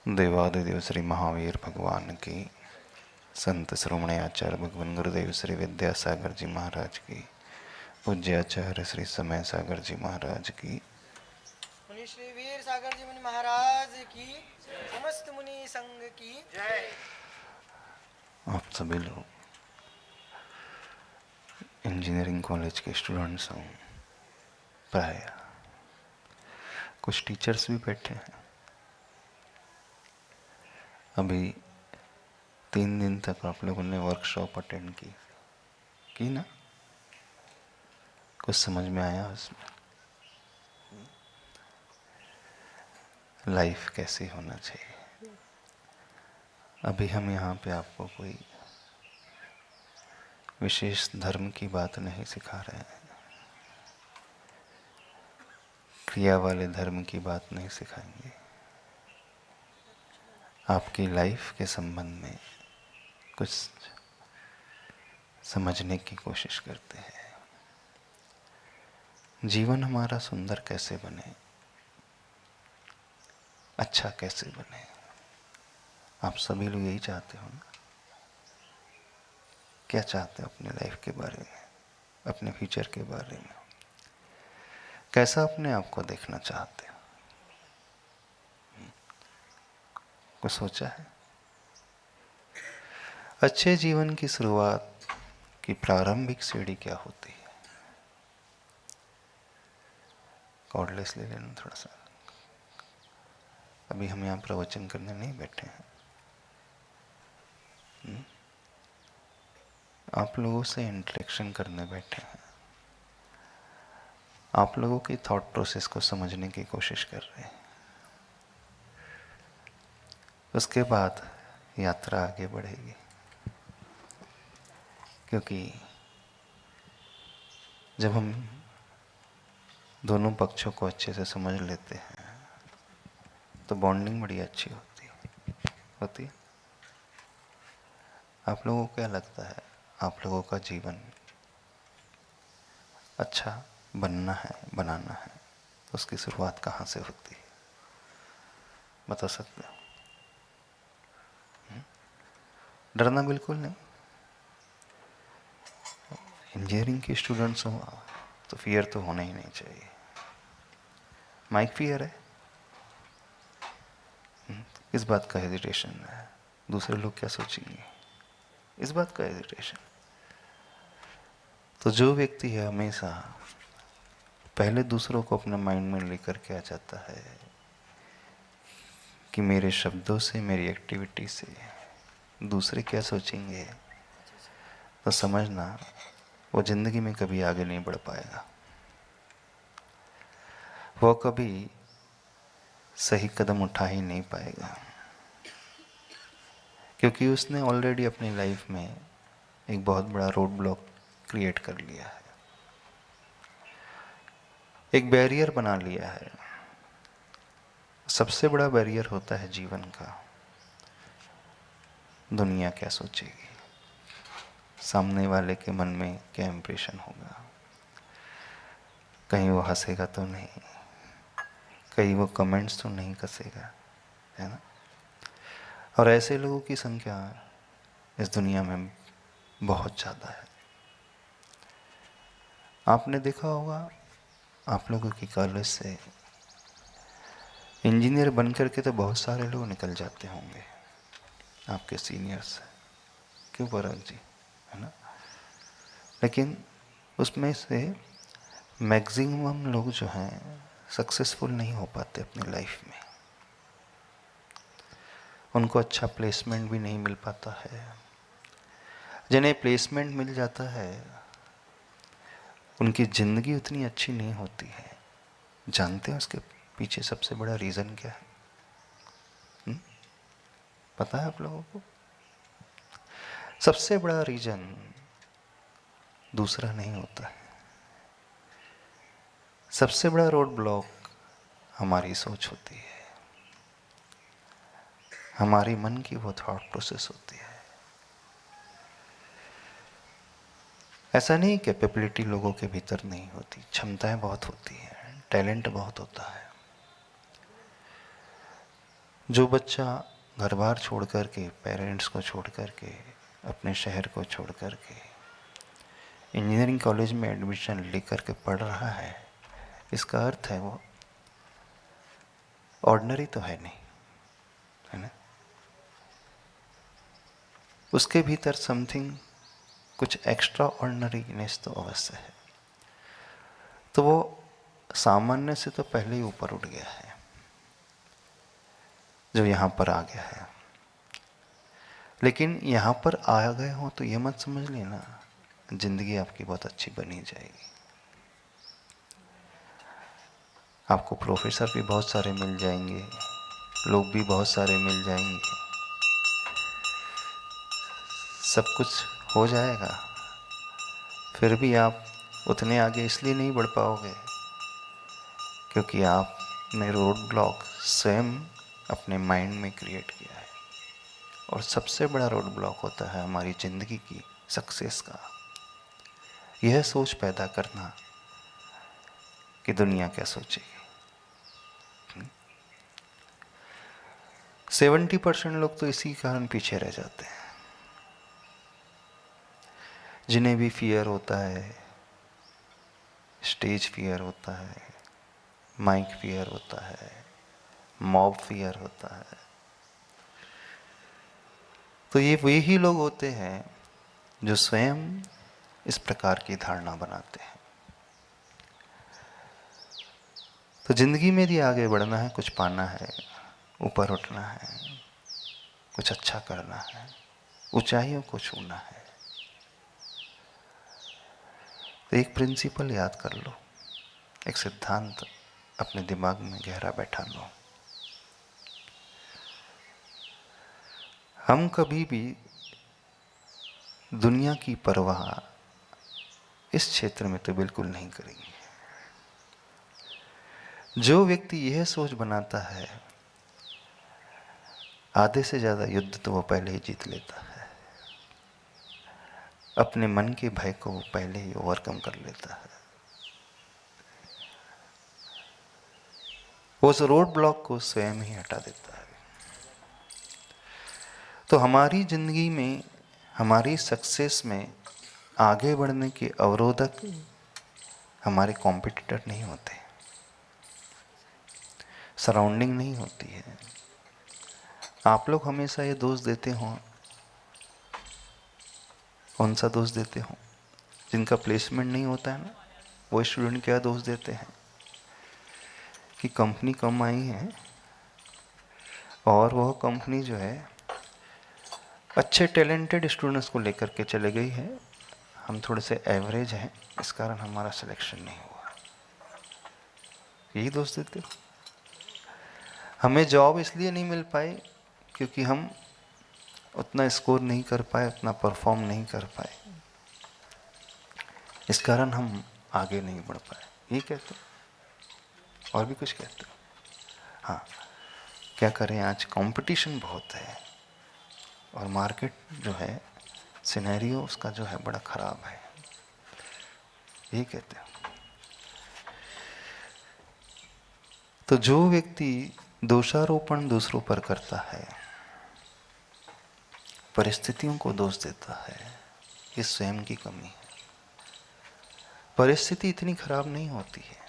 देवादिदेव श्री महावीर भगवान की, संत श्रोमणी आचार्य भगवान गुरुदेव श्री विद्यासागर जी महाराज की, पूज्य आचार्य श्री समय सागर जी महाराज की, मुनि श्री वीर सागर जी मुनि महाराज की, समस्त मुनि संघ की जय। आप सभी लोग इंजीनियरिंग कॉलेज के स्टूडेंट्स हों, प्राय कुछ टीचर्स भी बैठे हैं। अभी 3 दिन तक आप लोगों ने वर्कशॉप अटेंड की ना? कुछ समझ में आया उसमें? लाइफ कैसी होना चाहिए? अभी हम यहाँ पे आपको कोई विशेष धर्म की बात नहीं सिखा रहे हैं, क्रिया वाले धर्म की बात नहीं सिखाएंगे। आपकी लाइफ के संबंध में कुछ समझने की कोशिश करते हैं। जीवन हमारा सुंदर कैसे बने, अच्छा कैसे बने, आप सभी लोग यही चाहते हो ना? क्या चाहते हो अपने लाइफ के बारे में, अपने फ्यूचर के बारे में? कैसा अपने आप को देखना चाहते हो? कुछ सोचा है? अच्छे जीवन की शुरुआत की प्रारंभिक सीढ़ी क्या होती है? कॉर्डलेस ले लेना थोड़ा सा। अभी हम यहाँ प्रवचन करने नहीं बैठे हैं। आप लोगों से इंटरेक्शन करने बैठे हैं। आप लोगों की थॉट प्रोसेस को समझने की कोशिश कर रहे हैं। उसके बाद यात्रा आगे बढ़ेगी, क्योंकि जब हम दोनों पक्षों को अच्छे से समझ लेते हैं तो बॉन्डिंग बड़ी अच्छी होती है। आप लोगों को क्या लगता है, आप लोगों का जीवन अच्छा बनना है, बनाना है, तो उसकी शुरुआत कहाँ से होती है? बता सकते हो? डरना बिल्कुल नहीं। इंजीनियरिंग के स्टूडेंट्स हो तो फियर तो होना ही नहीं चाहिए। माइक फियर है, किस बात का हेजिटेशन है? दूसरे लोग क्या सोचेंगे, इस बात का हेजिटेशन? तो जो व्यक्ति है हमेशा पहले दूसरों को अपने माइंड में लेकर के आ जाता है कि मेरे शब्दों से, मेरी एक्टिविटी से दूसरे क्या सोचेंगे, तो समझना वो जिंदगी में कभी आगे नहीं बढ़ पाएगा। वो कभी सही कदम उठा ही नहीं पाएगा, क्योंकि उसने ऑलरेडी अपनी लाइफ में एक बहुत बड़ा रोड ब्लॉक क्रिएट कर लिया है, एक बैरियर बना लिया है। सबसे बड़ा बैरियर होता है जीवन का, दुनिया क्या सोचेगी, सामने वाले के मन में क्या इम्प्रेशन होगा, कहीं वो हंसेगा तो नहीं, कहीं वो कमेंट्स तो नहीं कसेगा, है ना? और ऐसे लोगों की संख्या इस दुनिया में बहुत ज़्यादा है। आपने देखा होगा, आप लोगों की कॉलेज से इंजीनियर बन करके तो बहुत सारे लोग निकल जाते होंगे, आपके सीनियर्स। क्यों पराग जी, है ना? लेकिन उसमें से मैक्सिमम लोग जो हैं सक्सेसफुल नहीं हो पाते अपनी लाइफ में। उनको अच्छा प्लेसमेंट भी नहीं मिल पाता है। जिन्हें प्लेसमेंट मिल जाता है उनकी ज़िंदगी उतनी अच्छी नहीं होती है। जानते हैं उसके पीछे सबसे बड़ा रीज़न क्या है? पता है आप लोगों को? सबसे बड़ा रीज़न दूसरा नहीं होता है। सबसे बड़ा रोड ब्लॉक हमारी सोच होती है, हमारी मन की वो थॉट प्रोसेस होती है। ऐसा नहीं कैपेबिलिटी लोगों के भीतर नहीं होती, क्षमताएं बहुत होती हैं, टैलेंट बहुत होता है। जो बच्चा घर बार छोड़ कर के, पेरेंट्स को छोड़ कर के, अपने शहर को छोड़ कर के इंजीनियरिंग कॉलेज में एडमिशन लेकर के पढ़ रहा है, इसका अर्थ है वो ऑर्डिनरी तो है नहीं, है ना। उसके भीतर समथिंग, कुछ एक्स्ट्रा ऑर्डिनरीनेस तो अवश्य है। तो वो सामान्य से तो पहले ही ऊपर उठ गया है जो यहाँ पर आ गया है। लेकिन यहाँ पर आ गए हो तो ये मत समझ लेना जिंदगी आपकी बहुत अच्छी बनी जाएगी। आपको प्रोफेसर भी बहुत सारे मिल जाएंगे, लोग भी बहुत सारे मिल जाएंगे, सब कुछ हो जाएगा, फिर भी आप उतने आगे इसलिए नहीं बढ़ पाओगे क्योंकि आपने रोड ब्लॉक स्वयं अपने माइंड में क्रिएट किया है। और सबसे बड़ा रोड ब्लॉक होता है हमारी ज़िंदगी की सक्सेस का, यह सोच पैदा करना कि दुनिया क्या सोचेगी। 70% लोग तो इसी कारण पीछे रह जाते हैं। जिन्हें भी फियर होता है, स्टेज फियर होता है, माइक फियर होता है, मॉब फियर होता है, तो ये वही लोग होते हैं जो स्वयं इस प्रकार की धारणा बनाते हैं। तो जिंदगी में यदि आगे बढ़ना है, कुछ पाना है, ऊपर उठना है, कुछ अच्छा करना है, ऊंचाइयों को छूना है, तो एक प्रिंसिपल याद कर लो, एक सिद्धांत अपने दिमाग में गहरा बैठा लो। हम कभी भी दुनिया की परवाह इस क्षेत्र में तो बिल्कुल नहीं करेंगे। जो व्यक्ति यह सोच बनाता है, आधे से ज्यादा युद्ध तो वो पहले ही जीत लेता है। अपने मन के भय को वो पहले ही ओवरकम कर लेता है। वो उस रोड ब्लॉक को स्वयं ही हटा देता है। तो हमारी जिंदगी में, हमारी सक्सेस में आगे बढ़ने के अवरोधक हमारे कॉम्पिटिटर नहीं होते, सराउंडिंग नहीं होती है। आप लोग हमेशा ये दोष देते हो, कौन सा दोष देते हो? जिनका प्लेसमेंट नहीं होता है ना, वो स्टूडेंट क्या दोष देते हैं कि कंपनी कम आई है और वह कंपनी जो है अच्छे टैलेंटेड स्टूडेंट्स को लेकर के चले गई है, हम थोड़े से एवरेज हैं, इस कारण हमारा सिलेक्शन नहीं हुआ। यही दोष देते हो। हमें जॉब इसलिए नहीं मिल पाई क्योंकि हम उतना स्कोर नहीं कर पाए, उतना परफॉर्म नहीं कर पाए, इस कारण हम आगे नहीं बढ़ पाए। ये कहते हो और भी कुछ कहते हो। हाँ, क्या करें, आज कंपटीशन बहुत है और मार्केट जो है, सिनेरियो उसका जो है बड़ा खराब है, यही कहते हो। तो जो व्यक्ति दोषारोपण दूसरों पर करता है, परिस्थितियों को दोष देता है, ये स्वयं की कमी है। परिस्थिति इतनी खराब नहीं होती है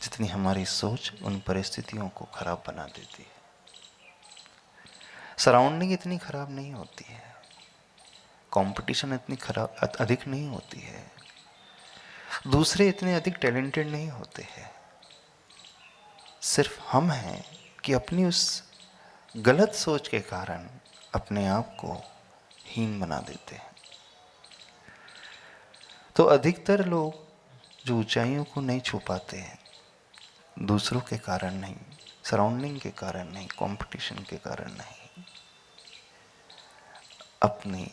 जितनी हमारी सोच उन परिस्थितियों को खराब बना देती है। सराउंडिंग इतनी खराब नहीं होती है, कंपटीशन इतनी खराब अधिक नहीं होती है, दूसरे इतने अधिक टैलेंटेड नहीं होते हैं। सिर्फ हम हैं कि अपनी उस गलत सोच के कारण अपने आप को हीन बना देते हैं। तो अधिकतर लोग जो ऊंचाइयों को नहीं छू पाते हैं, दूसरों के कारण नहीं, सराउंडिंग के कारण नहीं, कंपटीशन के कारण नहीं, अपनी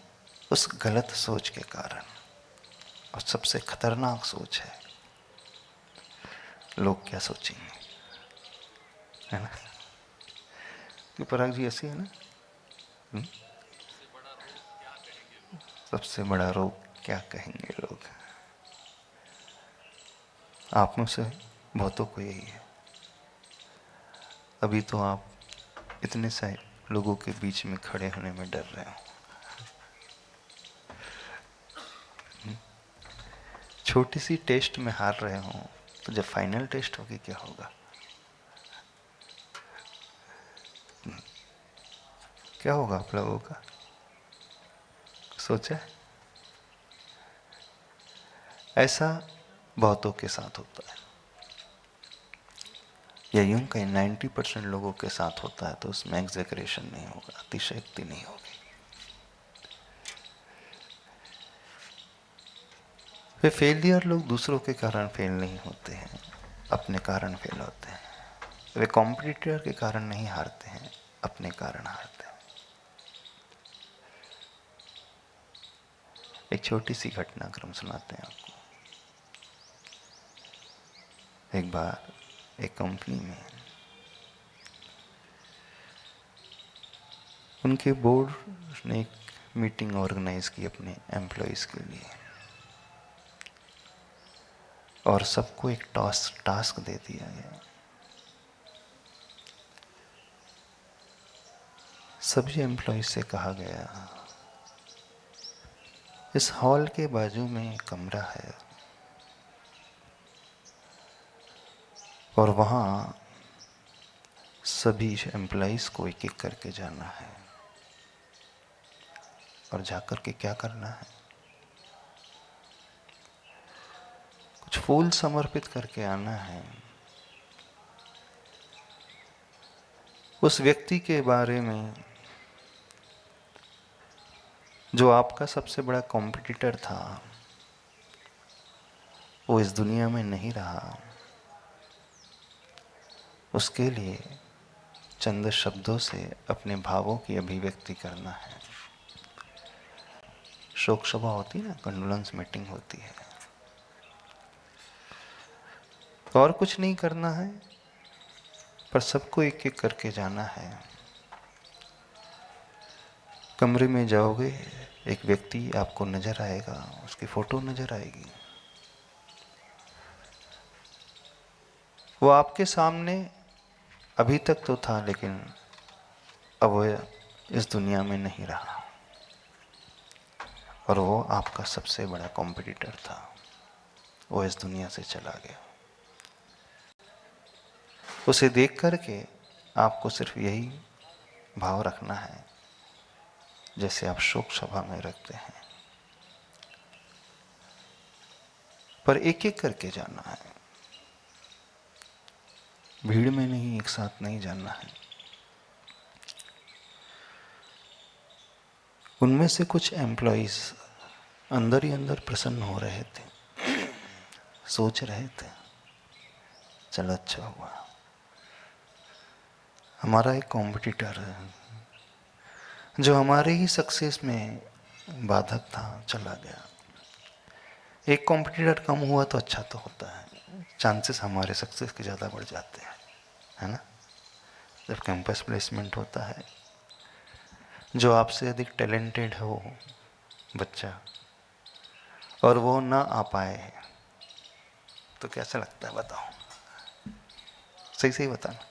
उस गलत सोच के कारण। और सबसे खतरनाक सोच है, लोग क्या सोचेंगे, है ना। कि पराग जी ऐसी है ना, सबसे बड़ा रोग क्या कहेंगे लोग। आप में से बहुतों को यही है। अभी तो आप इतने सारे लोगों के बीच में खड़े होने में डर रहे हो। छोटी सी टेस्ट में हार रहे हो, तो जब फाइनल टेस्ट होगी क्या होगा? क्या होगा आप लोगों का? सोचा है? ऐसा बहुतों के साथ होता है, या यूं कहीं 90% लोगों के साथ होता है, तो उसमें एग्जैगरेशन नहीं होगा, अतिशयोक्ति नहीं होगी। वे फेलियर लोग दूसरों के कारण फेल नहीं होते हैं, अपने कारण फेल होते हैं। वे कॉम्पिटिटर के कारण नहीं हारते हैं, अपने कारण हारते हैं। एक छोटी सी घटनाक्रम सुनाते हैं आपको। एक बार एक कंपनी में उनके बोर्ड ने एक मीटिंग ऑर्गेनाइज की अपने एम्प्लॉयज़ के लिए, और सबको एक टास्क दे दिया गया। सभी एम्प्लॉयज से कहा गया, इस हॉल के बाजू में एक कमरा है और वहाँ सभी एम्प्लॉयज को एक एक करके जाना है, और जाकर के क्या करना है? कुछ फूल समर्पित करके आना है। उस व्यक्ति के बारे में जो आपका सबसे बड़ा कॉम्पिटिटर था, वो इस दुनिया में नहीं रहा, उसके लिए चंद शब्दों से अपने भावों की अभिव्यक्ति करना है। शोक सभा होती है ना, कंडोलेंस मीटिंग होती है, तो और कुछ नहीं करना है, पर सबको एक एक करके जाना है। कमरे में जाओगे, एक व्यक्ति आपको नजर आएगा, उसकी फोटो नजर आएगी, वो आपके सामने अभी तक तो था, लेकिन अब वो इस दुनिया में नहीं रहा, और वो आपका सबसे बड़ा कॉम्पिटिटर था, वो इस दुनिया से चला गया। उसे देख करके आपको सिर्फ यही भाव रखना है जैसे आप शोक सभा में रखते हैं, पर एक एक करके जाना है, भीड़ में नहीं, एक साथ नहीं जाना है। उनमें से कुछ एम्प्लॉइज अंदर ही अंदर प्रसन्न हो रहे थे, सोच रहे थे, चलो अच्छा हुआ, हमारा एक कॉम्पिटिटर है जो हमारे ही सक्सेस में बाधक था, चला गया। एक कॉम्पिटिटर कम हुआ तो अच्छा तो होता है, चांसेस हमारे सक्सेस के ज़्यादा बढ़ जाते हैं, है ना? जब कैंपस प्लेसमेंट होता है, जो आपसे अधिक टैलेंटेड हो बच्चा और वो ना आ पाए, तो कैसा लगता है बताओ? सही सही बताना।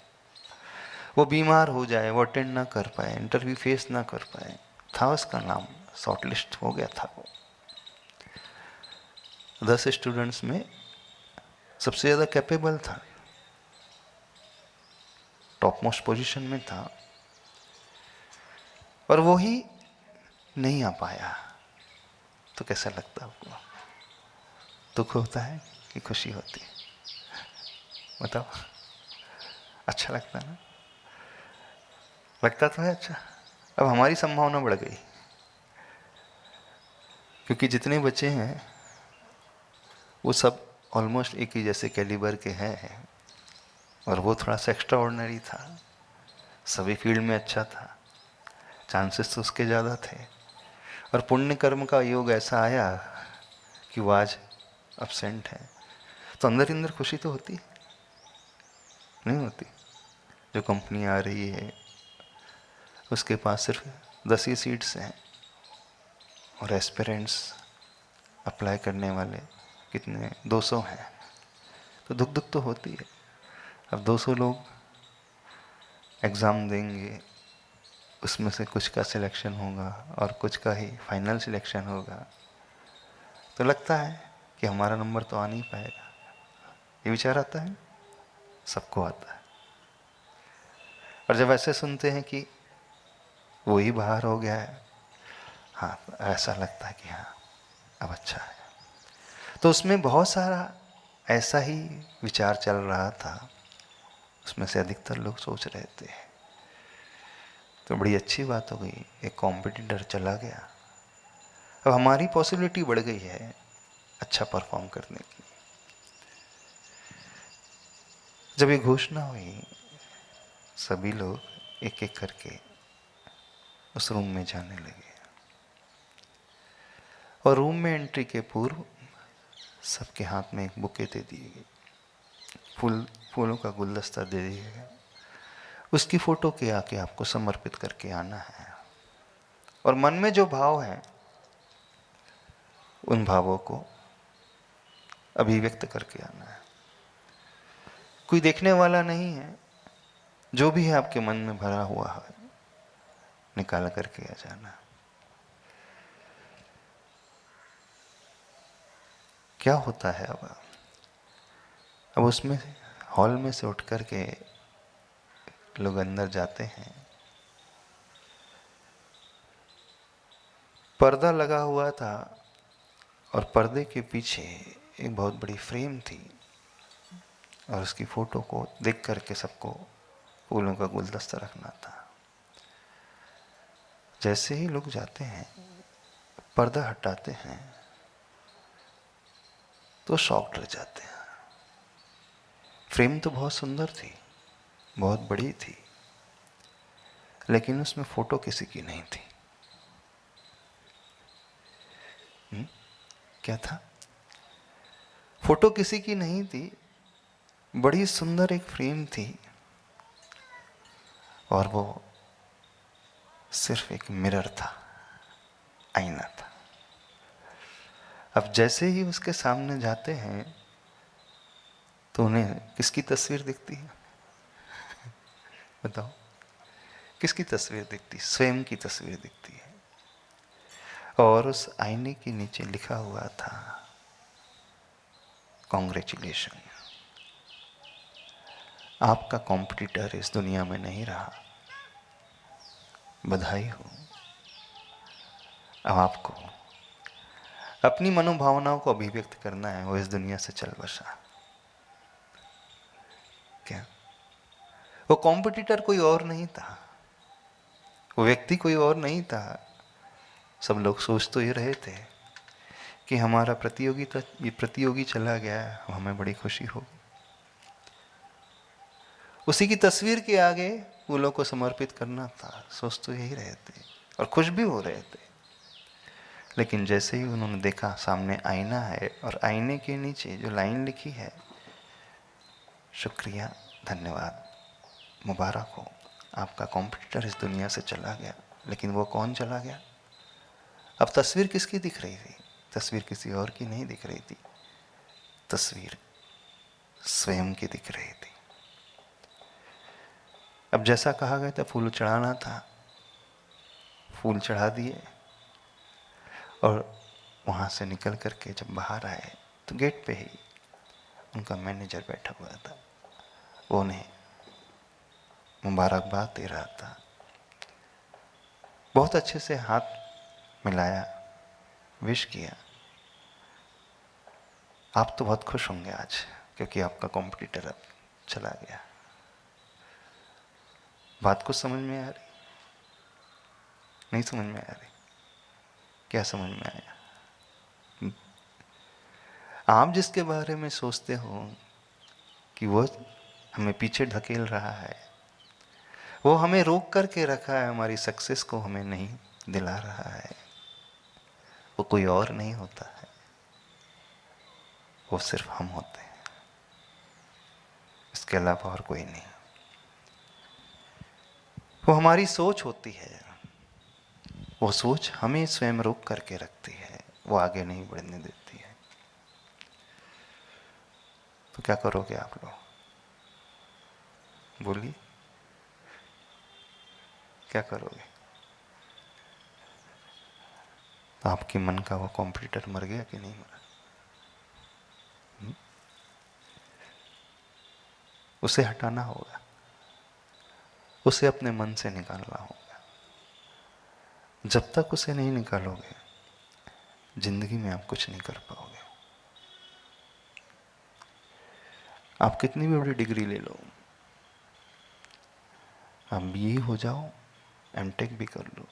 वो बीमार हो जाए, वो अटेंड ना कर पाए, इंटरव्यू फेस ना कर पाए, था उसका नाम, शॉर्टलिस्ट हो गया था वो, 10 स्टूडेंट्स में सबसे ज़्यादा कैपेबल था, टॉप मोस्ट पोजीशन में था, और वो ही नहीं आ पाया, तो कैसा लगता है आपको? दुख होता है कि खुशी होती है? बताओ। अच्छा लगता है ना? लगता तो है अच्छा। अब हमारी संभावना बढ़ गई, क्योंकि जितने बच्चे हैं वो सब ऑलमोस्ट एक ही जैसे कैलिबर के हैं, और वो थोड़ा सा एक्स्ट्रा ऑर्डिनरी था, सभी फील्ड में अच्छा था, चांसेस तो उसके ज़्यादा थे, और पुण्य कर्म का योग ऐसा आया कि वो आज अब्सेंट है, तो अंदर ही अंदर खुशी तो होती नहीं होती? जो कंपनी आ रही है उसके पास सिर्फ 10 ही सीट्स हैं, और एस्पिरेंट्स अप्लाई करने वाले कितने 200 हैं, तो दुख दुख तो होती है। अब 200 लोग एग्ज़ाम देंगे, उसमें से कुछ का सिलेक्शन होगा और कुछ का ही फाइनल सिलेक्शन होगा, तो लगता है कि हमारा नंबर तो आ नहीं पाएगा। ये विचार आता है, सबको आता है। और जब ऐसे सुनते हैं कि वो ही बाहर हो गया है, हाँ, ऐसा लगता है कि हाँ अब अच्छा है। तो उसमें बहुत सारा ऐसा ही विचार चल रहा था, उसमें से अधिकतर लोग सोच रहे थे। तो बड़ी अच्छी बात हो गई, एक कॉम्पिटिटर चला गया, अब हमारी पॉसिबिलिटी बढ़ गई है अच्छा परफॉर्म करने की। जब ये घोषणा हुई, सभी लोग एक एक करके उस रूम में जाने लगे, और रूम में एंट्री के पूर्व सबके हाथ में एक बुके दे दिए गई, फूलों का गुलदस्ता दे दिया गया। उसकी फोटो के आके आपको समर्पित करके आना है, और मन में जो भाव है उन भावों को अभिव्यक्त करके आना है। कोई देखने वाला नहीं है, जो भी है आपके मन में भरा हुआ है निकाल करके आ जाना। क्या होता है अब उसमें हॉल में से उठ करके लोग अंदर जाते हैं, पर्दा लगा हुआ था और पर्दे के पीछे एक बहुत बड़ी फ्रेम थी, और उसकी फोटो को देख करके सबको फूलों का गुलदस्ता रखना था। जैसे ही लोग जाते हैं, पर्दा हटाते हैं, तो शॉक्ड रह जाते हैं। फ्रेम तो बहुत सुंदर थी, बहुत बड़ी थी, लेकिन उसमें फोटो किसी की नहीं थी। क्या था? फोटो किसी की नहीं थी, बड़ी सुंदर एक फ्रेम थी, और वो सिर्फ एक मिरर था, आईना था। अब जैसे ही उसके सामने जाते हैं तो उन्हें किसकी तस्वीर दिखती है? बताओ, किसकी तस्वीर दिखती? स्वयं की तस्वीर दिखती है। और उस आईने के नीचे लिखा हुआ था, कॉन्ग्रेचुलेशन, आपका कॉम्पिटिटर इस दुनिया में नहीं रहा, बधाई हो। अब आपको अपनी मनोभावनाओं को अभिव्यक्त करना है, वो इस दुनिया से चल बसा। क्या वो कॉम्पिटिटर कोई और नहीं था, वो व्यक्ति कोई और नहीं था। सब लोग सोच तो ये रहे थे कि हमारा प्रतियोगी चला गया है, हमें बड़ी खुशी होगी। उसी की तस्वीर के आगे फूलों को समर्पित करना था, सोच तो यही रहे थे, और खुश भी हो रहे थे। लेकिन जैसे ही उन्होंने देखा सामने आईना है, और आईने के नीचे जो लाइन लिखी है, शुक्रिया, धन्यवाद, मुबारक हो, आपका कॉम्पिटिटर इस दुनिया से चला गया। लेकिन वो कौन चला गया? अब तस्वीर किसकी दिख रही थी? तस्वीर किसी और की नहीं दिख रही थी, तस्वीर स्वयं की दिख रही थी। अब जैसा कहा गया था, फूल चढ़ाना था, फूल चढ़ा दिए, और वहाँ से निकल करके जब बाहर आए तो गेट पे ही उनका मैनेजर बैठा हुआ था, वो उन्हें मुबारकबाद दे रहा था। बहुत अच्छे से हाथ मिलाया, विश किया। आप तो बहुत खुश होंगे आज, क्योंकि आपका कॉम्पिटिटर अब चला गया। बात कुछ समझ में आ रही? नहीं समझ में आ रही? क्या समझ में आया? आप जिसके बारे में सोचते हो कि वो हमें पीछे ढकेल रहा है, वो हमें रोक करके रखा है, हमारी सक्सेस को हमें नहीं दिला रहा है, वो कोई और नहीं होता है, वो सिर्फ हम होते हैं, इसके अलावा और कोई नहीं। वो हमारी सोच होती है, वो सोच हमें स्वयं रोक करके रखती है, वो आगे नहीं बढ़ने देती है। तो क्या करोगे आप लोग? बोलिए। क्या करोगे? तो आपके मन का वो कॉम्पिटिटर मर गया कि नहीं मरा? उसे हटाना होगा, उसे अपने मन से निकालना होगा। जब तक उसे नहीं निकालोगे, जिंदगी में आप कुछ नहीं कर पाओगे। आप कितनी भी बड़ी डिग्री ले लो, आप बीए हो जाओ, एमटेक भी कर लो,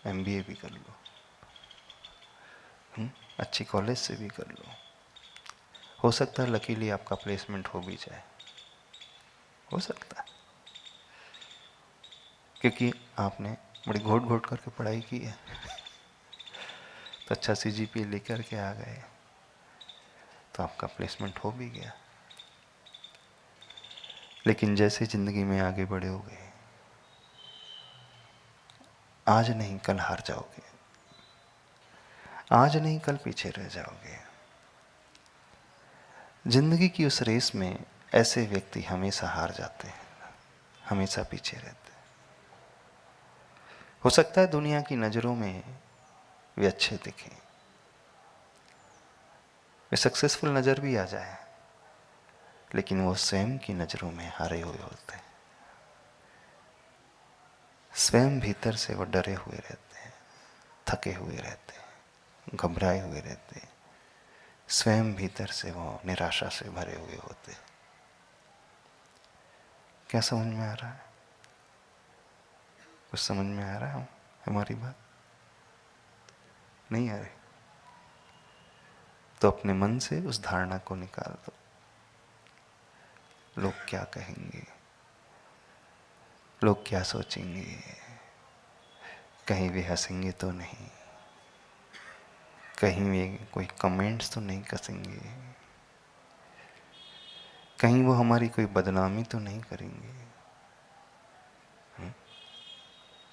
एमबीए भी कर लो, अच्छी कॉलेज से भी कर लो, हो सकता है लकीली आपका प्लेसमेंट हो भी जाए, हो सकता है, क्योंकि आपने बड़ी घोट घोट करके पढ़ाई की है, तो अच्छा सीजीपीए लेकर के आ गए, तो आपका प्लेसमेंट हो भी गया। लेकिन जैसे जिंदगी में आगे बढ़ोगे, आज नहीं कल हार जाओगे, आज नहीं कल पीछे रह जाओगे। जिंदगी की उस रेस में ऐसे व्यक्ति हमेशा हार जाते हैं, हमेशा पीछे रहते हैं। हो सकता है दुनिया की नज़रों में वे अच्छे दिखें, वे सक्सेसफुल नज़र भी आ जाए, लेकिन वो स्वयं की नज़रों में हारे हुए होते हैं। स्वयं भीतर से वो डरे हुए रहते हैं, थके हुए रहते हैं, घबराए हुए रहते हैं, स्वयं भीतर से वो निराशा से भरे हुए होते हैं। क्या समझ में आ रहा है? कुछ समझ में आ रहा है हमारी बात? नहीं आ रही? तो अपने मन से उस धारणा को निकाल दो, लोग क्या कहेंगे, लोग क्या सोचेंगे, कहीं वे हंसेंगे तो नहीं, कहीं वे कोई कमेंट्स तो नहीं कसेंगे, कहीं वो हमारी कोई बदनामी तो नहीं करेंगे।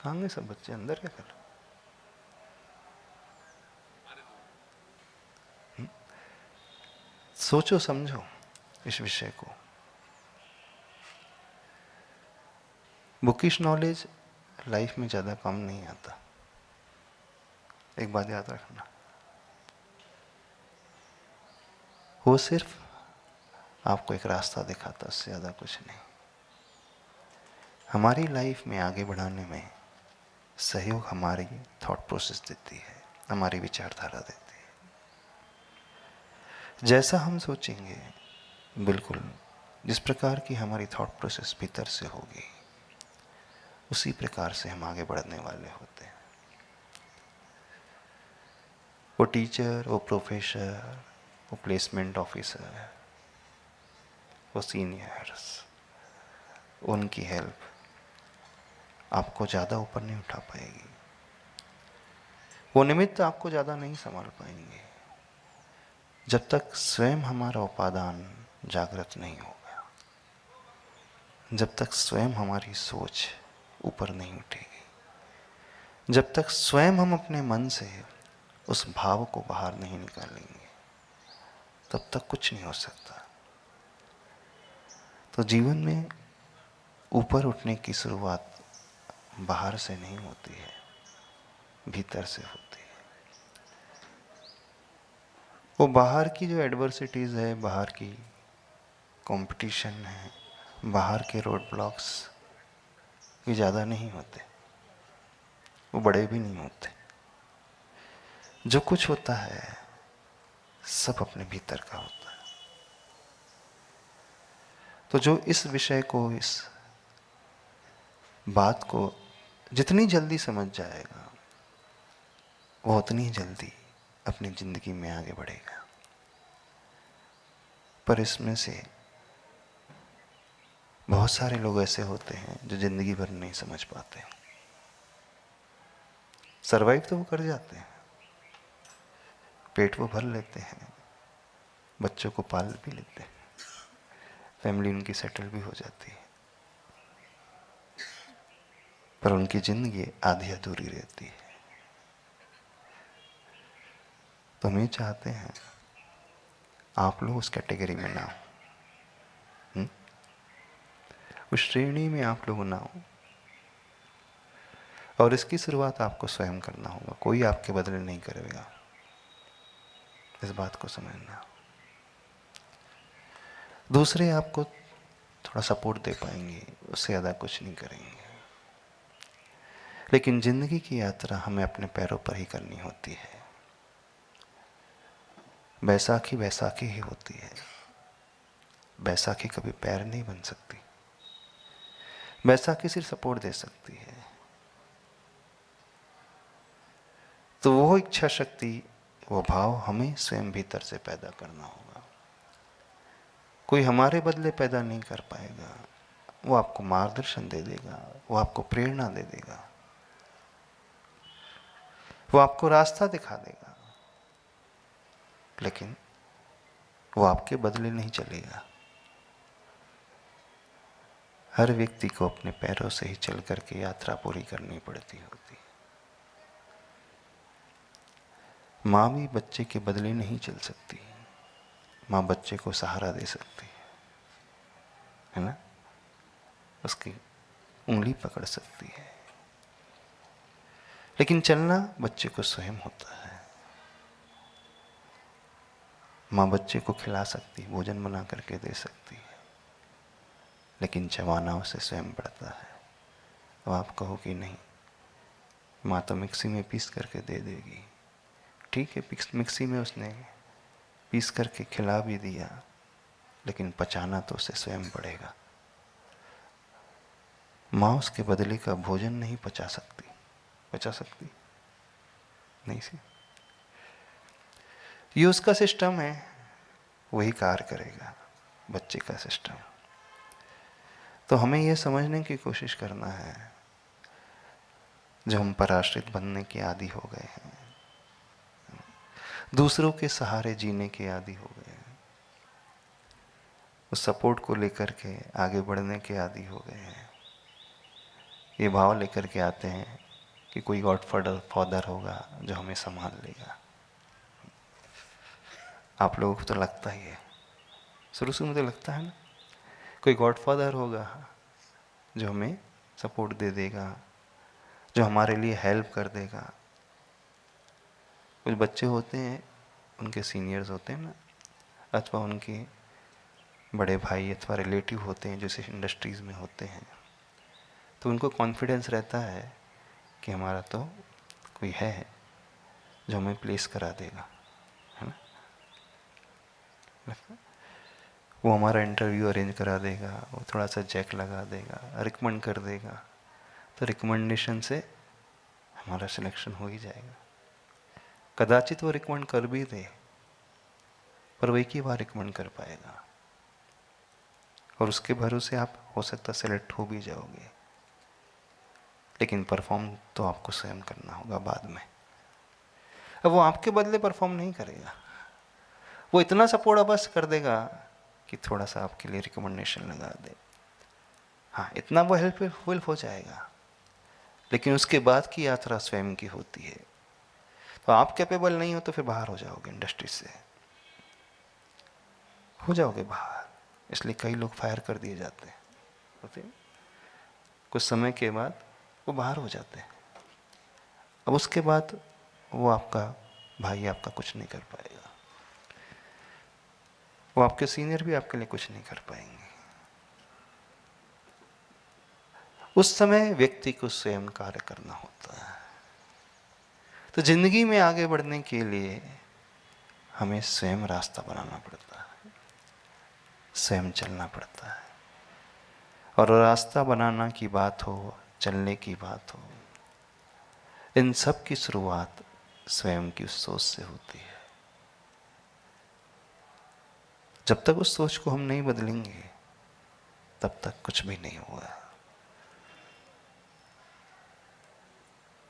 कहाँ गए सब बच्चे? अंदर क्या कर? सोचो समझो इस विषय को। बुकिश नॉलेज लाइफ में ज़्यादा काम नहीं आता, एक बात याद रखना। वो सिर्फ आपको एक रास्ता दिखाता, उससे ज़्यादा कुछ नहीं। हमारी लाइफ में आगे बढ़ाने में सहयोग हमारी थॉट प्रोसेस देती है, हमारी विचारधारा देती है। जैसा हम सोचेंगे, बिल्कुल जिस प्रकार की हमारी थॉट प्रोसेस भीतर से होगी, उसी प्रकार से हम आगे बढ़ने वाले होते हैं। वो टीचर, वो प्रोफेसर, वो प्लेसमेंट ऑफिसर, वो सीनियर्स, उनकी हेल्प आपको ज़्यादा ऊपर नहीं उठा पाएगी, वो निमित्त आपको ज़्यादा नहीं संभाल पाएंगे, जब तक स्वयं हमारा उपादान जागृत नहीं होगा, जब तक स्वयं हमारी सोच ऊपर नहीं उठेगी, जब तक स्वयं हम अपने मन से उस भाव को बाहर नहीं निकालेंगे, तब तक कुछ नहीं हो सकता। तो जीवन में ऊपर उठने की शुरुआत बाहर से नहीं होती है, भीतर से होती है। वो बाहर की जो एडवर्सिटीज़ है, बाहर की कंपटीशन है, बाहर के रोड ब्लॉक्स, ये ज़्यादा नहीं होते, वो बड़े भी नहीं होते। जो कुछ होता है सब अपने भीतर का होता है। तो जो इस विषय को, इस बात को जितनी जल्दी समझ जाएगा, वो उतनी जल्दी अपनी ज़िंदगी में आगे बढ़ेगा। पर इसमें से बहुत सारे लोग ऐसे होते हैं जो ज़िंदगी भर नहीं समझ पाते। सरवाइव तो वो कर जाते हैं, पेट वो भर लेते हैं, बच्चों को पाल भी लेते हैं, फैमिली उनकी सेटल भी हो जाती है, पर उनकी ज़िंदगी आधी अधूरी रहती है। तो हम ये चाहते हैं आप लोग उस कैटेगरी में ना हो, उस श्रेणी में आप लोग ना हो और इसकी शुरुआत आपको स्वयं करना होगा, कोई आपके बदले नहीं करेगा। इस बात को समझना। दूसरे आपको थोड़ा सपोर्ट दे पाएंगे, उससे ज़्यादा कुछ नहीं करेंगे। लेकिन जिंदगी की यात्रा हमें अपने पैरों पर ही करनी होती है। बैसाखी बैसाखी ही होती है। बैसाखी कभी पैर नहीं बन सकती। बैसाखी सिर्फ सपोर्ट दे सकती है। तो वो इच्छा शक्ति, वो भाव हमें स्वयं भीतर से पैदा करना होगा। कोई हमारे बदले पैदा नहीं कर पाएगा। वो आपको मार्गदर्शन दे देगा, वो आपको प्रेरणा दे देगा, वो आपको रास्ता दिखा देगा, लेकिन वो आपके बदले नहीं चलेगा। हर व्यक्ति को अपने पैरों से ही चल करके यात्रा पूरी करनी पड़ती होती है। माँ भी बच्चे के बदले नहीं चल सकती। माँ बच्चे को सहारा दे सकती है ना, उसकी उंगली पकड़ सकती है, लेकिन चलना बच्चे को स्वयं होता है। माँ बच्चे को खिला सकती, भोजन बना करके दे सकती है, लेकिन चबाना उसे स्वयं पड़ता है। अब आप कहो कि नहीं, माँ तो मिक्सी में पीस करके दे देगी। ठीक है, मिक्सी में उसने पीस करके खिला भी दिया, लेकिन पचाना तो उसे स्वयं पड़ेगा। माँ उसके बदले का भोजन नहीं पचा सकती। पचा सकती नहीं सी। ये उसका सिस्टम है, वही कार्य करेगा, बच्चे का सिस्टम। तो हमें यह समझने की कोशिश करना है, जो हम पराश्रित बनने के आदी हो गए हैं, दूसरों के सहारे जीने के आदी हो गए हैं, उस सपोर्ट को लेकर के आगे बढ़ने के आदी हो गए हैं, ये भाव लेकर के आते हैं कि कोई गॉड फादर होगा जो हमें संभाल लेगा। आप लोगों को तो लगता ही है, शुरू से मुझे लगता है ना, कोई गॉड फादर होगा जो हमें सपोर्ट दे देगा, जो हमारे लिए हेल्प कर देगा। कुछ बच्चे होते हैं, उनके सीनियर्स होते हैं ना, अथवा उनके बड़े भाई अथवा रिलेटिव होते हैं जो इस इंडस्ट्रीज़ में होते हैं, तो उनको कॉन्फिडेंस रहता है कि हमारा तो कोई है जो हमें प्लेस करा देगा, है ना। वो हमारा इंटरव्यू अरेंज करा देगा, वो थोड़ा सा जैक लगा देगा, रिकमेंड कर देगा, तो रिकमेंडेशन से हमारा सिलेक्शन हो ही जाएगा। कदाचित वो रिकमेंड कर भी दे, पर वो एक ही बार रिकमेंड कर पाएगा, और उसके भरोसे आप हो सकता सेलेक्ट हो भी जाओगे, लेकिन परफॉर्म तो आपको स्वयं करना होगा बाद में। अब वो आपके बदले परफॉर्म नहीं करेगा, वो इतना सपोर्ट बस कर देगा कि थोड़ा सा आपके लिए रिकमेंडेशन लगा दे। हाँ, इतना वो हेल्पफुल हो जाएगा, लेकिन उसके बाद की यात्रा स्वयं की होती है। तो आप कैपेबल नहीं हो तो फिर बाहर हो जाओगे, इंडस्ट्री से हो जाओगे बाहर। इसलिए कई लोग फायर कर दिए जाते हैं, होते हैं। कुछ समय के बाद वो बाहर हो जाते हैं। अब उसके बाद वो आपका भाई आपका कुछ नहीं कर पाएगा, वो आपके सीनियर भी आपके लिए कुछ नहीं कर पाएंगे। उस समय व्यक्ति को स्वयं कार्य करना होता है। तो जिंदगी में आगे बढ़ने के लिए हमें स्वयं रास्ता बनाना पड़ता है, स्वयं चलना पड़ता है। और रास्ता बनाना की बात हो, चलने की बात हो, इन सब की शुरुआत स्वयं की उस सोच से होती है। जब तक उस सोच को हम नहीं बदलेंगे तब तक कुछ भी नहीं होगा।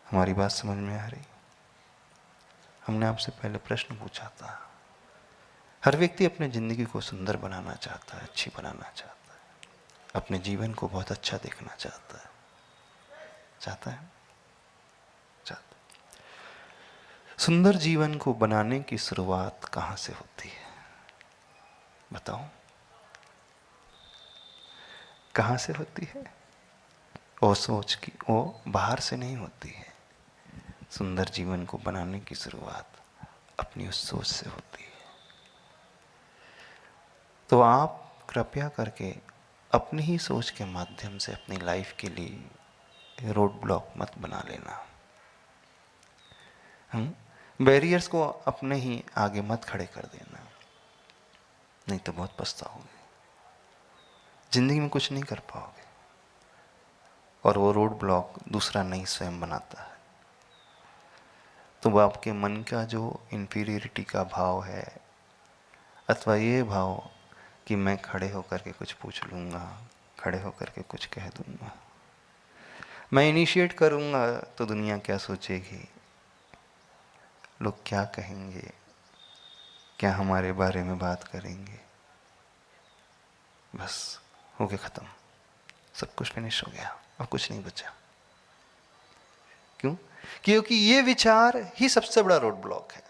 हमारी बात समझ में आ रही? हमने आपसे पहले प्रश्न पूछा था, हर व्यक्ति अपने जिंदगी को सुंदर बनाना चाहता है, अच्छी बनाना चाहता है, अपने जीवन को बहुत अच्छा देखना चाहता है। चाहता है? चाहता है। सुंदर जीवन को बनाने की शुरुआत कहां से होती है बताओ? कहां से होती है? वो सोच की वो बाहर से नहीं होती है। सुंदर जीवन को बनाने की शुरुआत अपनी उस सोच से होती है। तो आप कृपया करके अपनी ही सोच के माध्यम से अपनी लाइफ के लिए रोड ब्लॉक मत बना लेना। बैरियर्स को अपने ही आगे मत खड़े कर देना, नहीं तो बहुत पछताओगे, जिंदगी में कुछ नहीं कर पाओगे। और वो रोड ब्लॉक दूसरा नहीं स्वयं बनाता है। तो वो आपके मन का जो इंफीरियरिटी का भाव है, अथवा ये भाव कि मैं खड़े होकर के कुछ पूछ लूँगा, खड़े होकर के कुछ कह दूँगा, मैं इनिशिएट करूँगा तो दुनिया क्या सोचेगी, लोग क्या कहेंगे, क्या हमारे बारे में बात करेंगे, बस हो गया ख़त्म, सब कुछ फिनिश हो गया, अब कुछ नहीं बचा। क्यों? क्योंकि ये विचार ही सबसे बड़ा रोड ब्लॉक है।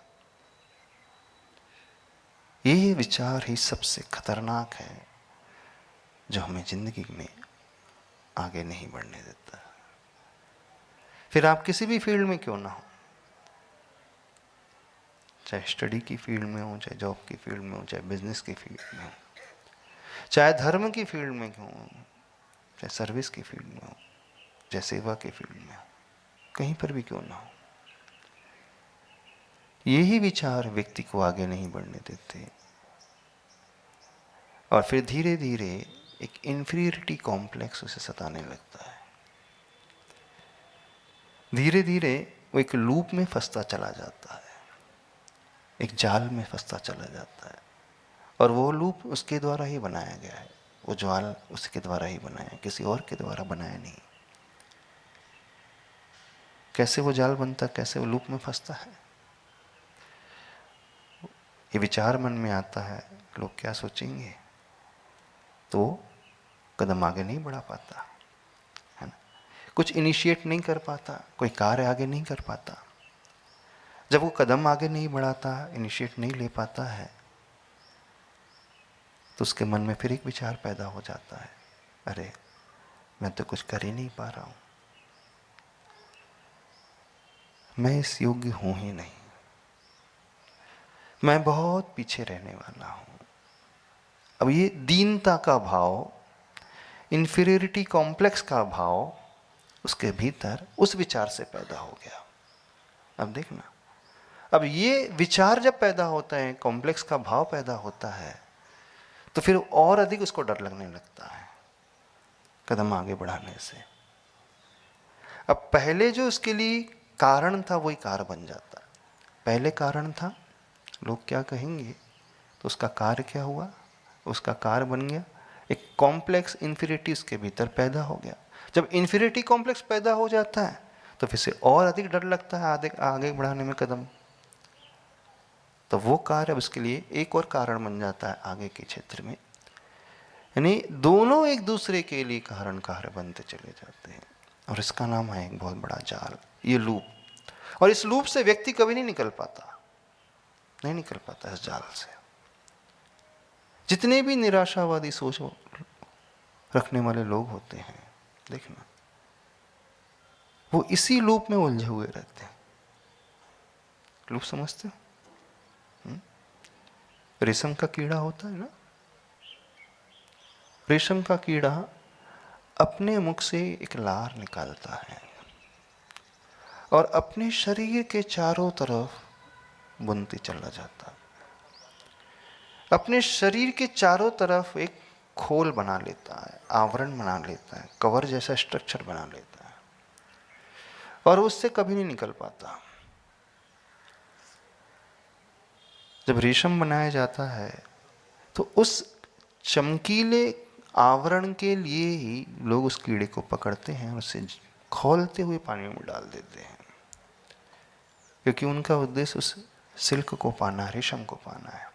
ये विचार ही सबसे खतरनाक है जो हमें जिंदगी में आगे नहीं बढ़ने देता। फिर आप किसी भी फील्ड में क्यों ना हो, चाहे स्टडी की फील्ड में हो, चाहे जॉब की फील्ड में हो, चाहे बिजनेस की फील्ड में हो, चाहे धर्म की फील्ड में क्यों हो, चाहे सर्विस की फील्ड में हो, चाहे सेवा की फील्ड में हो, कहीं पर भी क्यों ना हो, यही विचार व्यक्ति को आगे नहीं बढ़ने देते। और फिर धीरे धीरे एक इंफीरियरिटी कॉम्प्लेक्स उसे सताने लगता है। धीरे धीरे वो एक लूप में फंसता चला जाता है, एक जाल में फंसता चला जाता है। और वो लूप उसके द्वारा ही बनाया गया है, वो जाल उसके द्वारा ही बनाया है, किसी और के द्वारा बनाया नहीं। कैसे वो जाल बनता, कैसे वो लूप में फंसता है, ये विचार मन में आता है, लोग क्या सोचेंगे, तो कदम आगे नहीं बढ़ा पाता है ना, कुछ इनिशिएट नहीं कर पाता, कोई कार्य आगे नहीं कर पाता। जब वो कदम आगे नहीं बढ़ाता, इनिशिएट नहीं ले पाता है, तो उसके मन में फिर एक विचार पैदा हो जाता है, अरे मैं तो कुछ कर ही नहीं पा रहा हूं, मैं इस योग्य हूं ही नहीं, मैं बहुत पीछे रहने वाला हूं। अब ये दीनता का भाव, इंफीरियरिटी कॉम्प्लेक्स का भाव उसके भीतर उस विचार से पैदा हो गया। अब देखना, अब ये विचार जब पैदा होता है, कॉम्प्लेक्स का भाव पैदा होता है, तो फिर और अधिक उसको डर लगने लगता है कदम आगे बढ़ाने से। अब पहले जो उसके लिए कारण था वही कार्य बन जाता है। पहले कारण था लोग क्या कहेंगे, तो उसका कार्य क्या हुआ, उसका कार्य बन गया, एक कॉम्प्लेक्स इंफीरियरिटी उसके भीतर पैदा हो गया। जब इंफीरियरिटी कॉम्प्लेक्स पैदा हो जाता है तो फिर से और अधिक डर लगता है आगे बढ़ाने में कदम। तो वो कार्य अब उसके लिए एक और कारण बन जाता है आगे के क्षेत्र में। यानी दोनों एक दूसरे के लिए कारण कार्य बनते चले जाते हैं, और इसका नाम है एक बहुत बड़ा जाल, ये लूप। और इस लूप से व्यक्ति कभी नहीं निकल पाता, नहीं निकल पाता इस जाल से। जितने भी निराशावादी सोच रखने वाले लोग होते हैं, देखना वो इसी लूप में उलझे हुए रहते हैं। लूप समझते हो? रेशम का कीड़ा होता है ना, रेशम का कीड़ा अपने मुख से एक लार निकालता है और अपने शरीर के चारों तरफ बुनते चला जाता है। अपने शरीर के चारों तरफ एक खोल बना लेता है, आवरण बना लेता है, कवर जैसा स्ट्रक्चर बना लेता है, और उससे कभी नहीं निकल पाता। जब रेशम बनाया जाता है तो उस चमकीले आवरण के लिए ही लोग उस कीड़े को पकड़ते हैं, उसे खौलते हुए पानी में डाल देते हैं, क्योंकि उनका उद्देश्य उस सिल्क को पाना, रेशम को पाना है।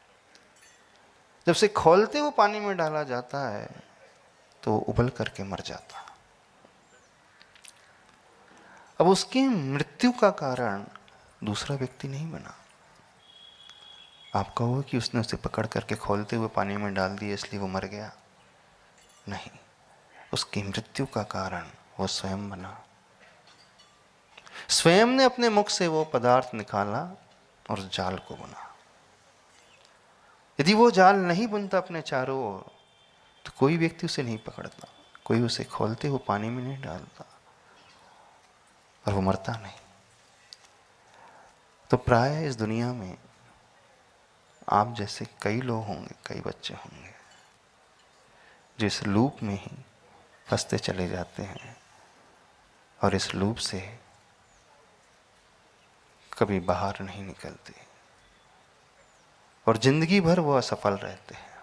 जब से खौलते हुए पानी में डाला जाता है तो उबल करके मर जाता। अब उसकी मृत्यु का कारण दूसरा व्यक्ति नहीं बना। आप कहो कि उसने उसे पकड़ करके खौलते हुए पानी में डाल दिया इसलिए वो मर गया, नहीं, उसकी मृत्यु का कारण वो स्वयं बना। स्वयं ने अपने मुख से वो पदार्थ निकाला और उस जाल को बुना। यदि वो जाल नहीं बुनता अपने चारों ओर तो कोई व्यक्ति उसे नहीं पकड़ता, कोई उसे खोलते हुए पानी में नहीं डालता और वो मरता नहीं। तो प्राय इस दुनिया में आप जैसे कई लोग होंगे, कई बच्चे होंगे जो इस लूप में ही फंसते चले जाते हैं और इस लूप से कभी बाहर नहीं निकलते और जिंदगी भर वो असफल रहते हैं।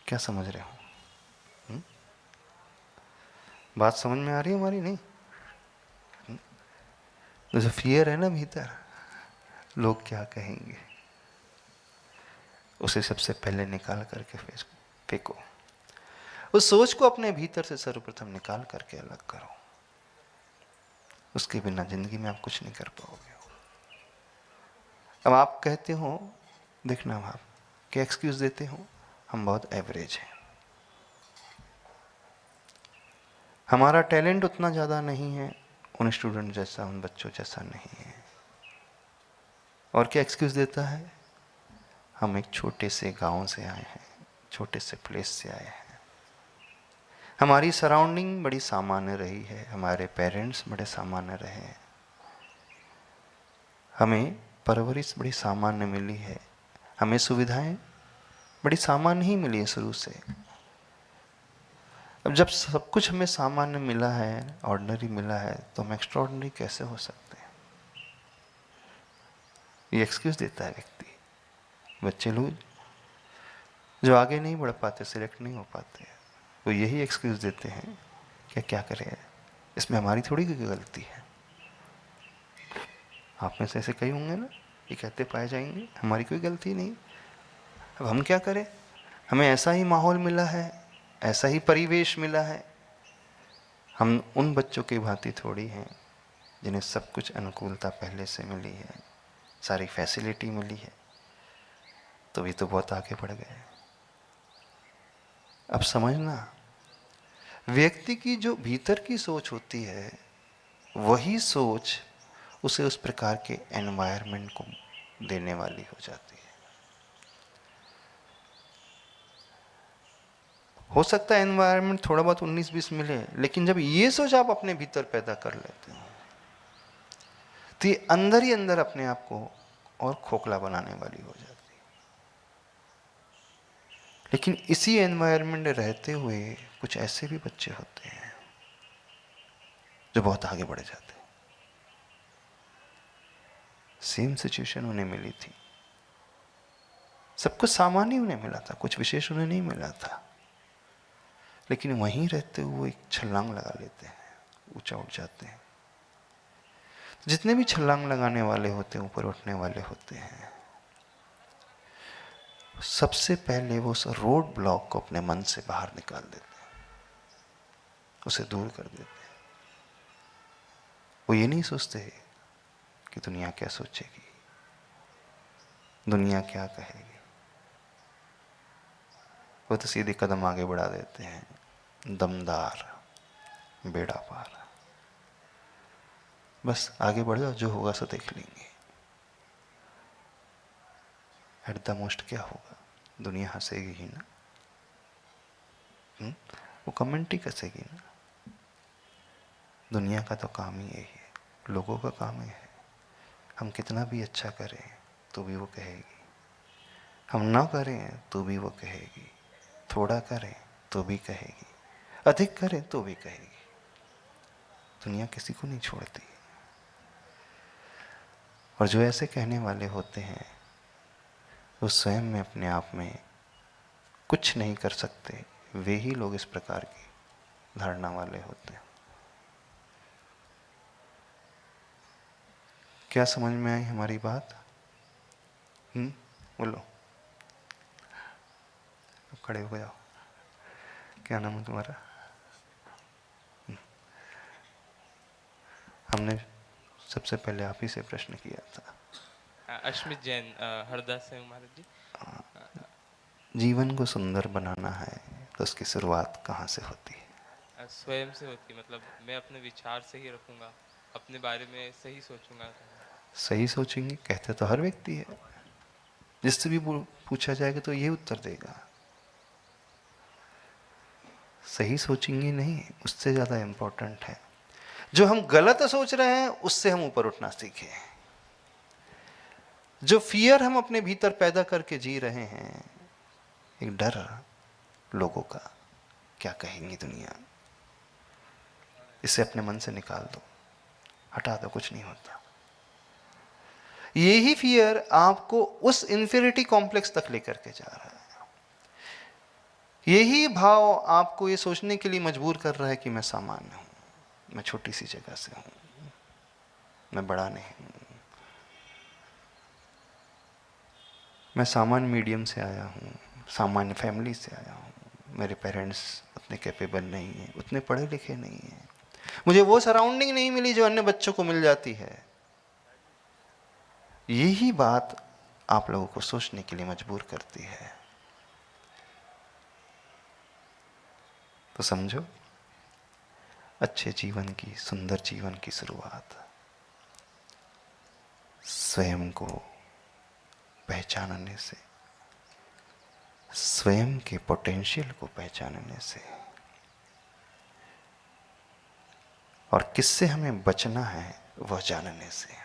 क्या समझ रहे हो? बात समझ में आ रही है हमारी? नहीं? तो जो फियर है ना भीतर, लोग क्या कहेंगे, उसे सबसे पहले निकाल करके फेंको। उस सोच को अपने भीतर से सर्वप्रथम निकाल करके अलग करो। उसके बिना जिंदगी में आप कुछ नहीं कर पाओगे। अब आप कहते हो, देखना आप क्या एक्सक्यूज देते हो, हम बहुत एवरेज हैं, हमारा टैलेंट उतना ज़्यादा नहीं है, उन स्टूडेंट जैसा, उन बच्चों जैसा नहीं है। और क्या एक्सक्यूज देता है, हम एक छोटे से गांव से आए हैं, छोटे से प्लेस से आए हैं, हमारी सराउंडिंग बड़ी सामान्य रही है, हमारे पेरेंट्स बड़े सामान्य रहे हैं, हमें परवरिश बड़ी सामान्य मिली है, हमें सुविधाएं बड़ी सामान्य ही मिली है शुरू से। अब जब सब कुछ हमें सामान्य मिला है, ऑर्डिनरी मिला है, तो हम एक्स्ट्राऑर्डिनरी कैसे हो सकते हैं? ये एक्सक्यूज देता है व्यक्ति। बच्चे लोग जो आगे नहीं बढ़ पाते, सिलेक्ट नहीं हो पाते, वो यही एक्सक्यूज देते हैं कि क्या करें, इसमें हमारी थोड़ी कोई गलती है। आप में से ऐसे कई होंगे ना, ये कहते पाए जाएंगे हमारी कोई गलती नहीं, अब हम क्या करें, हमें ऐसा ही माहौल मिला है, ऐसा ही परिवेश मिला है। हम उन बच्चों की भांति थोड़ी हैं जिन्हें सब कुछ अनुकूलता पहले से मिली है, सारी फैसिलिटी मिली है, तो भी तो बहुत आगे बढ़ गए। अब समझना, व्यक्ति की जो भीतर की सोच होती है, वही सोच उसे उस प्रकार के एनवायरनमेंट को देने वाली हो जाती है। हो सकता है एनवायरनमेंट थोड़ा बहुत 19-20 मिले, लेकिन जब ये सोच आप अपने भीतर पैदा कर लेते हो तो ये अंदर ही अंदर अपने आप को और खोखला बनाने वाली हो जाती है। लेकिन इसी एनवायरनमेंट में रहते हुए कुछ ऐसे भी बच्चे होते हैं जो बहुत आगे बढ़ जाते हैं। सेम सिचुएशन उन्हें मिली थी, सब कुछ सामान्य उन्हें मिला था, कुछ विशेष उन्हें नहीं मिला था, लेकिन वहीं रहते हुए एक छलांग लगा लेते हैं, ऊंचा उठ जाते हैं। जितने भी छलांग लगाने वाले होते हैं, ऊपर उठने वाले होते हैं, सबसे पहले वो उस रोड ब्लॉक को अपने मन से बाहर निकाल देते हैं, उसे दूर कर देते हैं। वो ये नहीं सोचते कि दुनिया क्या सोचेगी, दुनिया क्या कहेगी, वो तो सीधे कदम आगे बढ़ा देते हैं, दमदार, बेड़ा पार, बस आगे बढ़ जाओ, जो होगा सो देख लेंगे। एट द मोस्ट क्या होगा, दुनिया हंसेगी ही ना, वो कमेंट ही कसेगी ना। दुनिया का तो काम ही यही है, लोगों का काम ही है, हम कितना भी अच्छा करें तो भी वो कहेगी, हम ना करें तो भी वो कहेगी, थोड़ा करें तो भी कहेगी, अधिक करें तो भी कहेगी। दुनिया किसी को नहीं छोड़ती। और जो ऐसे कहने वाले होते हैं वो स्वयं में अपने आप में कुछ नहीं कर सकते, वे ही लोग इस प्रकार की धारणा वाले होते हैं। क्या समझ में आई हमारी बात? बोलो, खड़े हो जाओ। क्या नाम है तुम्हारा? हमने सबसे पहले आप ही से प्रश्न किया था। अश्मित जैन, हरदा से हूँ महाराज जी। जीवन को सुंदर बनाना है तो उसकी शुरुआत कहाँ से होती है? स्वयं से होती है, मतलब मैं अपने विचार सही रखूंगा, अपने बारे में सही सोचूंगा तो। सही सोचेंगे कहते तो हर व्यक्ति है, जिससे भी पूछा जाएगा तो ये उत्तर देगा। सही सोचेंगे नहीं, उससे ज़्यादा इम्पोर्टेंट है जो हम गलत सोच रहे हैं उससे हम ऊपर उठना सीखें। जो फियर हम अपने भीतर पैदा करके जी रहे हैं, एक डर लोगों का, क्या कहेंगी दुनिया, इसे अपने मन से निकाल दो, हटा दो, कुछ नहीं होता। यही फियर आपको उस इंफीरियरिटी कॉम्प्लेक्स तक लेकर के जा रहा है। यही भाव आपको ये सोचने के लिए मजबूर कर रहा है कि मैं सामान्य हूं, मैं छोटी सी जगह से हूं, मैं बड़ा नहीं हूं, मैं सामान्य मीडियम से आया हूं, सामान्य फैमिली से आया हूं, मेरे पेरेंट्स उतने कैपेबल नहीं हैं, उतने पढ़े लिखे नहीं हैं, मुझे वो सराउंडिंग नहीं मिली जो अन्य बच्चों को मिल जाती है। यही बात आप लोगों को सोचने के लिए मजबूर करती है। तो समझो, अच्छे जीवन की, सुंदर जीवन की शुरुआत स्वयं को पहचानने से, स्वयं के पोटेंशियल को पहचानने से, और किससे हमें बचना है वह जानने से।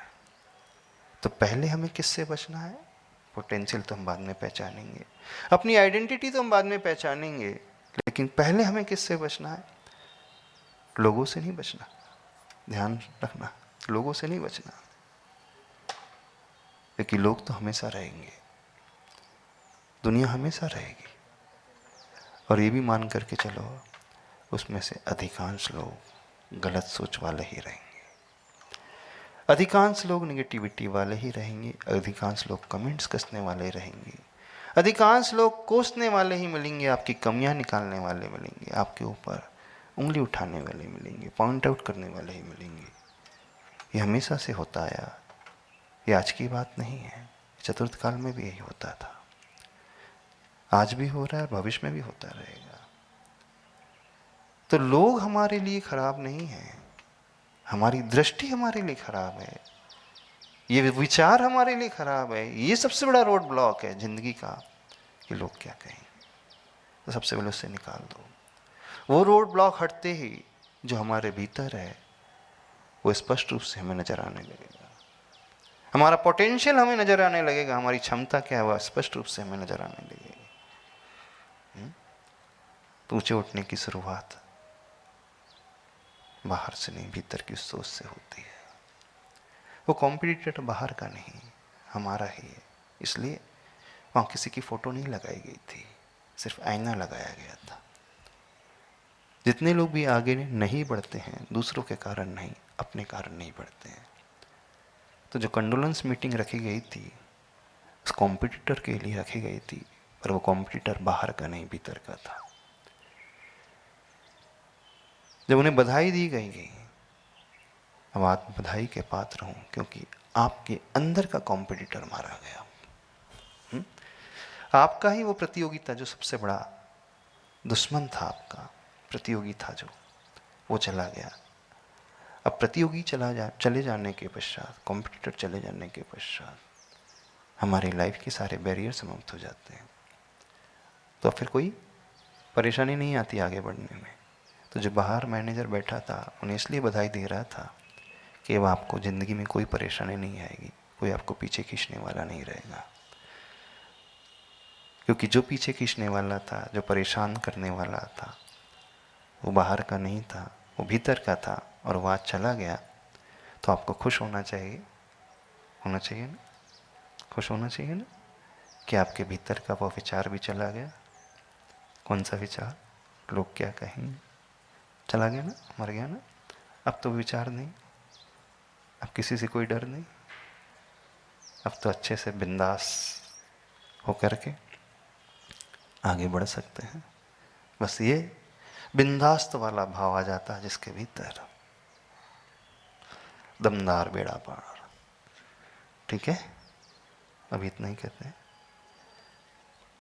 तो पहले हमें किससे बचना है? पोटेंशियल तो हम बाद में पहचानेंगे, अपनी आइडेंटिटी तो हम बाद में पहचानेंगे, लेकिन पहले हमें किससे बचना है? लोगों से नहीं बचना, ध्यान रखना, लोगों से नहीं बचना, क्योंकि लोग तो हमेशा रहेंगे, दुनिया हमेशा रहेगी। और ये भी मान करके चलो, उसमें से अधिकांश लोग गलत सोच वाले ही रहेंगे, अधिकांश लोग निगेटिविटी वाले ही रहेंगे, अधिकांश लोग कमेंट्स कसने वाले रहेंगे, अधिकांश लोग कोसने वाले ही मिलेंगे, आपकी कमियां निकालने वाले मिलेंगे, आपके ऊपर उंगली उठाने वाले मिलेंगे, पॉइंट आउट करने वाले ही मिलेंगे। ये हमेशा से होता आया, ये आज की बात नहीं है, चतुर्थ काल में भी यही होता था, आज भी हो रहा है और भविष्य में भी होता रहेगा। तो लोग हमारे लिए खराब नहीं है, हमारी दृष्टि हमारे लिए खराब है, ये विचार हमारे लिए खराब है, ये सबसे बड़ा रोड ब्लॉक है जिंदगी का, कि लोग क्या कहें। तो सबसे पहले उससे निकाल दो। वो रोड ब्लॉक हटते ही जो हमारे भीतर है वो स्पष्ट रूप से हमें नजर आने लगेगा, हमारा पोटेंशियल हमें नजर आने लगेगा, हमारी क्षमता क्या है वह स्पष्ट रूप से हमें नजर आने लगेगी। तो ऊंचे उठने की शुरुआत बाहर से नहीं, भीतर की सोच से होती है। वो कॉम्पिटिटर बाहर का नहीं, हमारा ही है। इसलिए वहाँ किसी की फोटो नहीं लगाई गई थी, सिर्फ आईना लगाया गया था। जितने लोग भी आगे नहीं बढ़ते हैं, दूसरों के कारण नहीं, अपने कारण नहीं बढ़ते हैं। तो जो कंडोलेंस मीटिंग रखी गई थी, उस कॉम्पिटिटर के लिए रखी गई थी, पर वो कॉम्पिटिटर बाहर का नहीं, भीतर का था। जब उन्हें बधाई दी गई, अब आप बधाई के पात्र हों, क्योंकि आपके अंदर का कॉम्पिटिटर मारा गया। आपका ही वो प्रतियोगी था जो सबसे बड़ा दुश्मन था, आपका प्रतियोगी था जो, वो चला गया। अब प्रतियोगी चले जाने के पश्चात, कॉम्पिटिटर चले जाने के पश्चात हमारी लाइफ के सारे बैरियर समाप्त हो जाते हैं। तो फिर कोई परेशानी नहीं आती आगे बढ़ने में। तो जो बाहर मैनेजर बैठा था, उन्हें इसलिए बधाई दे रहा था कि अब आपको ज़िंदगी में कोई परेशानी नहीं आएगी, कोई आपको पीछे खींचने वाला नहीं रहेगा। क्योंकि जो पीछे खींचने वाला था, जो परेशान करने वाला था, वो बाहर का नहीं था, वो भीतर का था, और वो आज चला गया। तो आपको खुश होना चाहिए, होना चाहिए ना, खुश होना चाहिए ना, कि आपके भीतर का वो विचार भी चला गया। कौन सा विचार? लोग क्या कहेंगे, चला गया ना, मर गया ना। अब तो विचार नहीं, अब किसी से कोई डर नहीं, अब तो अच्छे से बिंदास होकर के आगे बढ़ सकते हैं। बस ये बिंदास्त वाला भाव आ जाता है जिसके भीतर, दमदार बेड़ा पार। ठीक है, अभी इतना ही कहते हैं।